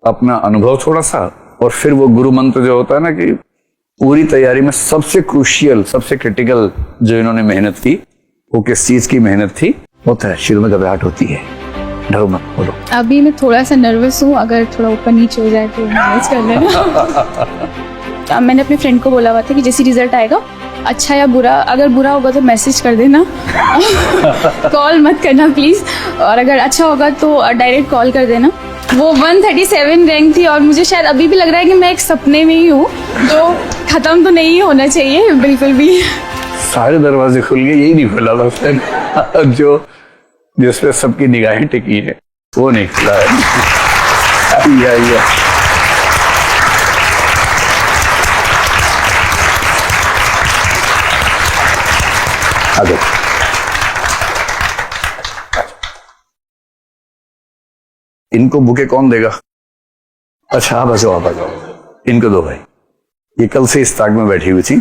अपना अनुभव थोड़ा सा, और फिर वो गुरु मंत्र जो होता है ना कि पूरी तैयारी में सबसे क्रूशियल, सबसे क्रिटिकल जो इन्होंने मेहनत की, वो किस चीज की मेहनत थी? होता है शुरू में घबराहट होती है, डरो मत, बोलो। अभी मैं थोड़ा सा नर्वस हूँ, अगर थोड़ा ऊपर नीचे हो जाए तो मैनेज कर लेना। मैंने अपने फ्रेंड को बोला हुआ था कि जैसे रिजल्ट आएगा, अच्छा या बुरा, अगर बुरा होगा तो मैसेज कर देना, कॉल मत करना प्लीज़, और अगर अच्छा होगा तो डायरेक्ट कॉल कर देना। वो 137 रैंक थी और मुझे शायद अभी भी लग रहा है कि मैं एक सपने में ही हूँ, जो ख़त्म तो नहीं होना चाहिए बिल्कुल भी। सारे दरवाजे खुल गए, यही नहीं खुला था फिर जो जिस पे सबकी निगाहें टिकी है वो नहीं खुला है। आइए आगे। इनको बुके कौन देगा? अच्छा आप आ जाओ, आप आ जाओ, इनको दो भाई, ये कल से इस ताक में बैठी हुई थी।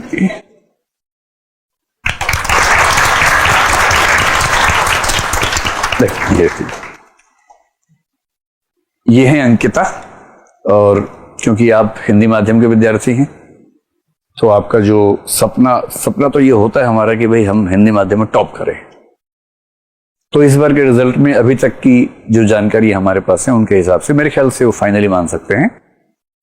ये है अंकिता, और क्योंकि आप हिंदी माध्यम के विद्यार्थी हैं तो आपका जो सपना तो ये होता है हमारा कि भाई हम हिंदी माध्यम में टॉप करें। तो इस बार के रिजल्ट में अभी तक की जो जानकारी हमारे पास है उनके हिसाब से मेरे ख्याल से वो फाइनली मान सकते हैं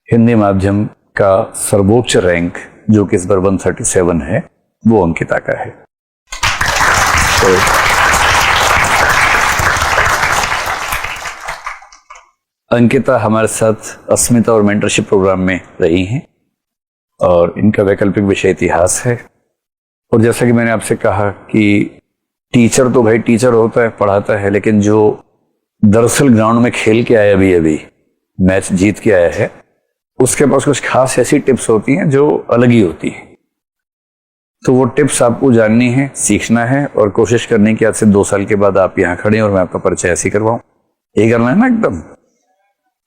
हिंदी माध्यम का सर्वोच्च रैंक जो कि इस बार 137 है वो अंकिता का है। तो अंकिता हमारे साथ अस्मिता और मेंटरशिप प्रोग्राम में रही हैं और इनका वैकल्पिक विषय इतिहास है। और जैसा कि मैंने आपसे कहा कि टीचर तो भाई टीचर होता है, पढ़ाता है, लेकिन जो दरअसल ग्राउंड में खेल के आया, अभी मैच जीत के आया है, उसके पास कुछ खास ऐसी टिप्स होती हैं जो अलग ही होती है। तो वो टिप्स आपको जाननी है, सीखना है और कोशिश करनी कि आज से 2 साल के बाद आप यहाँ खड़े हैं और मैं आपका परिचय ऐसे करवाऊं। ये करना है ना, एकदम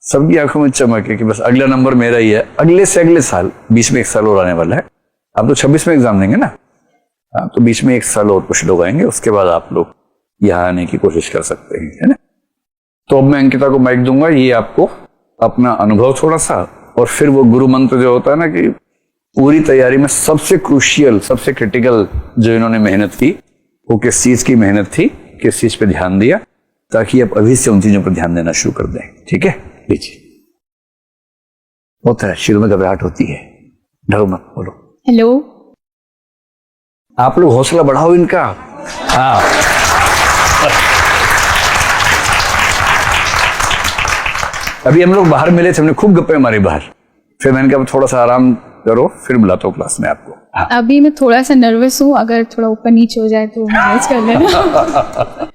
सबकी आंखों में चमक है कि बस अगला नंबर मेरा ही है। अगले से अगले साल, बीच में 1 साल और आने वाला है। आप तो 26 में एग्जाम देंगे ना, हाँ, तो बीच में 1 साल और कुछ लोग आएंगे, उसके बाद आप लोग यहाँ आने की कोशिश कर सकते हैं, है ना। तो अब मैं अंकिता को माइक दूंगा, ये आपको अपना अनुभव थोड़ा सा, और फिर वो गुरु मंत्र जो होता है ना कि पूरी तैयारी में सबसे क्रूशियल, सबसे क्रिटिकल जो इन्होंने मेहनत की, वो किस चीज की मेहनत थी, किस चीज पे ध्यान दिया, ताकि आप अभी से उन चीजों पर ध्यान देना शुरू कर दें। ठीक है, लीजिए। होता है शुरू में घबराहट होती है, डरो मत, बोलो। हेलो, आप लोग हौसला बढ़ाओ इनका। हाँ, अभी हम लोग बाहर मिले थे, हमने खूब गप्पे मारी बाहर, फिर मैंने कहा थोड़ा सा आराम करो, फिर बुलाता हूँ क्लास में आपको। हाँ। अभी मैं थोड़ा सा नर्वस हूँ, अगर थोड़ा ऊपर नीचे हो जाए तो मैनेज कर लेना।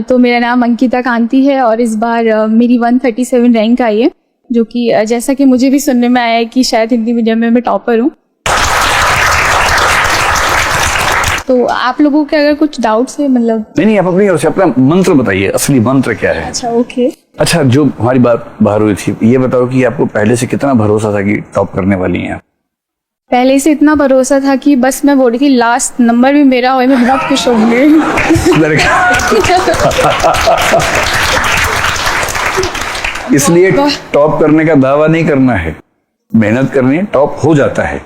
तो मेरा नाम अंकिता कांति है और इस बार मेरी 137 रैंक आई है, जो कि जैसा कि मुझे भी सुनने में आया है कि शायद हिंदी मीडियम में मैं टॉपर हूँ। तो आप लोगों के अगर कुछ डाउट्स है, मतलब नहीं, आप अपनी ओर से अपना मंत्र बताइए, असली मंत्र क्या है। अच्छा, ओके। अच्छा, जो हमारी बात बाहर हुई थी, ये बताओ कि आपको पहले से कितना भरोसा था कि टॉप करने वाली हैं आप? पहले से इतना भरोसा था कि बस मैं बोल रही थी लास्ट नंबर भी मेरा हो, मैं बहुत खुश होंगे। इसलिए टॉप करने का दावा नहीं करना है, मेहनत करनी है, टॉप हो जाता है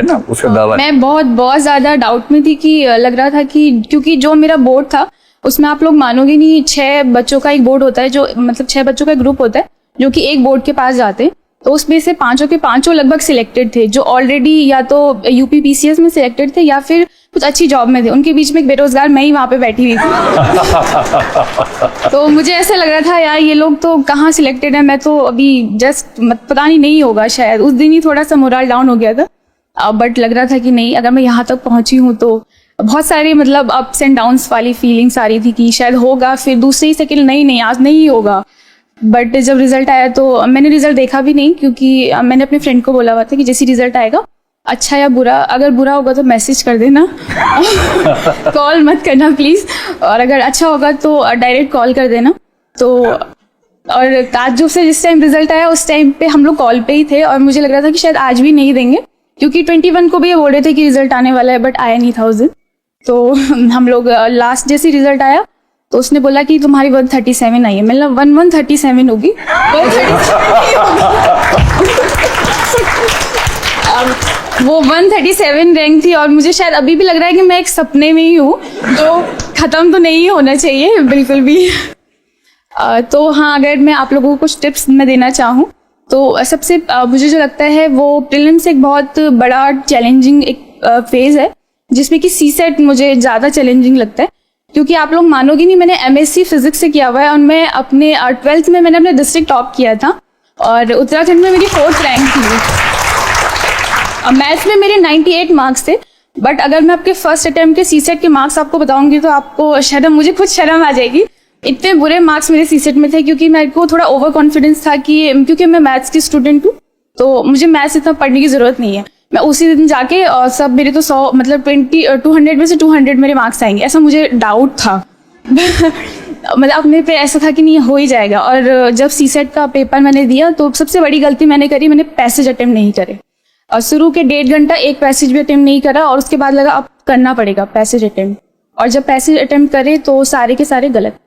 ना, उसका दावा। मैं बहुत ज्यादा डाउट में थी कि लग रहा था कि क्योंकि जो मेरा बोर्ड था उसमें आप लोग मानोगे नहीं, 6 बच्चों का एक बोर्ड होता है, जो मतलब 6 बच्चों का ग्रुप होता है जो कि एक बोर्ड के पास जाते हैं। तो उसमें से 5 के 5 लगभग सिलेक्टेड थे, जो ऑलरेडी या तो यूपी पीसीएस में सिलेक्टेड थे या फिर कुछ अच्छी जॉब में थे। उनके बीच में एक बेरोजगार मैं ही वहां पे बैठी हुई थी। तो मुझे ऐसा लग रहा था यार ये लोग तो कहाँ सिलेक्टेड है, मैं तो अभी जस्ट पता नहीं होगा शायद। उस दिन ही थोड़ा सा मोरल डाउन हो गया था, बट लग रहा था कि नहीं, अगर मैं यहाँ तक पहुंची हूँ तो बहुत सारी मतलब अप्स एंड डाउन्स वाली फीलिंग्स आ रही थी कि शायद होगा, फिर दूसरी सेकंड नहीं आज नहीं होगा। बट जब रिजल्ट आया तो मैंने रिजल्ट देखा भी नहीं, क्योंकि मैंने अपने फ्रेंड को बोला हुआ था कि जैसे रिजल्ट आएगा, अच्छा या बुरा, अगर बुरा होगा तो मैसेज कर देना, कॉल मत करना प्लीज, और अगर अच्छा होगा तो डायरेक्ट कॉल कर देना। तो और ताज्जुब से जिस टाइम रिजल्ट आया उस टाइम पे हम लोग कॉल पे ही थे और मुझे लग रहा था कि शायद आज भी नहीं देंगे, क्योंकि 21 को भी ये बोल रहे थे कि रिजल्ट आने वाला है, बट आया नहीं था उस दिन। तो हम लोग लास्ट जैसे रिजल्ट आया तो उसने बोला कि तुम्हारी 137 आई है। मतलब 137 होगी, 137 वो 137 रैंक थी और मुझे शायद अभी भी लग रहा है कि मैं एक सपने में ही हूँ, जो ख़त्म तो नहीं होना चाहिए बिल्कुल भी। तो हाँ, अगर मैं आप लोगों को कुछ टिप्स मैं देना चाहूँ तो सबसे मुझे जो लगता है वो प्रीलिम्स एक बहुत बड़ा चैलेंजिंग एक फेज़ है, जिसमें कि सीसेट मुझे ज़्यादा चैलेंजिंग लगता है, क्योंकि आप लोग मानोगे नहीं, मैंने एमएससी फिजिक्स से किया हुआ है और मैं अपने 12th में मैंने अपने डिस्ट्रिक्ट टॉप किया था और उत्तराखंड में मेरी 4th रैंक थी। मैथ्स में मेरे 98 मार्क्स थे, बट अगर मैं आपके फर्स्ट अटेम्प्ट के सीसेट के मार्क्स आपको बताऊंगी तो आपको शर्म, मुझे खुद शर्म आ जाएगी। इतने बुरे मार्क्स मेरे सीसेट में थे, क्योंकि मेरे को थोड़ा ओवर कॉन्फिडेंस था कि क्योंकि मैं मैथ्स की स्टूडेंट हूँ तो मुझे मैथ्स इतना पढ़ने की जरूरत नहीं है। मैं उसी दिन जाके और सब मेरे तो 100 मतलब 200 में से 200 मेरे मार्क्स आएंगे, ऐसा मुझे डाउट था। मतलब अपने पे ऐसा था कि नहीं हो ही जाएगा। और जब सीसेट का पेपर मैंने दिया तो सबसे बड़ी गलती मैंने करी, मैंने पैसेज अटेम्प्ट नहीं करे और शुरू के 1.5 घंटा एक पैसेज भी अटेम्प्ट नहीं करा और उसके बाद लगा अब करना पड़ेगा पैसेज अटेम्प्ट, और जब पैसेज अटेम्प्ट करे तो सारे के सारे गलत,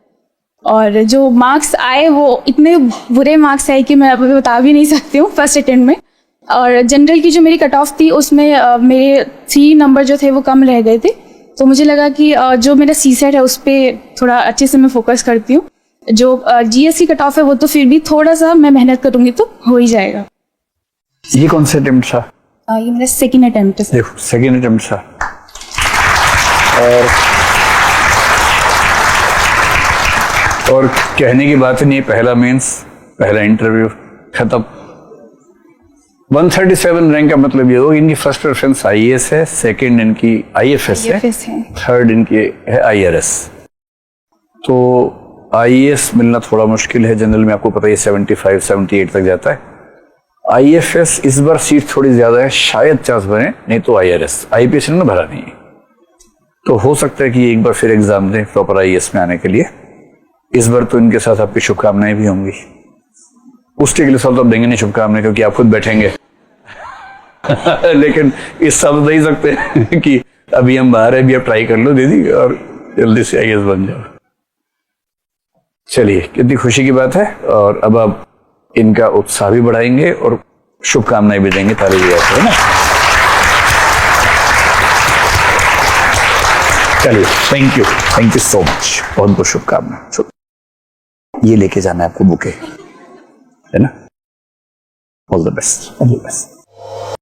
और जो मार्क्स आए वो इतने बुरे मार्क्स आए कि मैं अभी बता भी नहीं सकती हूँ फर्स्ट अटेम्प्ट में। और जनरल की जो मेरी कट ऑफ थी उसमें मेरे 3 नंबर जो थे वो कम रह गए थे, तो मुझे लगा कि जो मेरा सीसेट है उस पर थोड़ा अच्छे से मैं फोकस करती हूँ। जो जीएस की कट ऑफ है वो तो फिर भी थोड़ा सा मैं मेहनत करूंगी तो हो ही जाएगा। ये कौन सा अटेम्प्ट था? ये मेरा सेकेंड अटेम्प्ट है। देखो सेकेंड अटेम्प्ट था, और कहने की बात नहीं, पहला मेंस, पहला इंटरव्यू खत्म। 137 रैंक का मतलब ये हो इनकी फर्स्ट प्रेफरेंस आईएएस है, सेकंड इनकी आईएफएस है, थर्ड इनकी है आईआरएस। तो आईएएस मिलना थोड़ा मुश्किल है, जनरल में आपको पता है 75-78 तक जाता है। आईएफएस इस बार सीट थोड़ी ज्यादा है, शायद चांस बने, नहीं तो आईआरएस। आईपीएस ने भरा नहीं है, तो हो सकता है कि एक बार फिर एग्जाम दें प्रॉपर आईएएस में आने के लिए। इस बार तो इनके साथ आपकी शुभकामनाएं भी होंगी। उसके अगले साल तो आप देंगे नहीं शुभकामनाएं, क्योंकि आप खुद बैठेंगे। लेकिन इस साल तो दे ही सकते कि अभी हम बाहर है, अभी आप ट्राई कर लो दीदी और जल्दी से आईएएस बन जाओ। चलिए, कितनी खुशी की बात है। और अब आप इनका उत्साह भी बढ़ाएंगे और शुभकामनाएं भी देंगे, ताली भी है ना। चलिए, थैंक यू सो मच, बहुत बहुत शुभकामनाएं। ये लेके जाना है आपको बुके, है ना। All the best, all the best.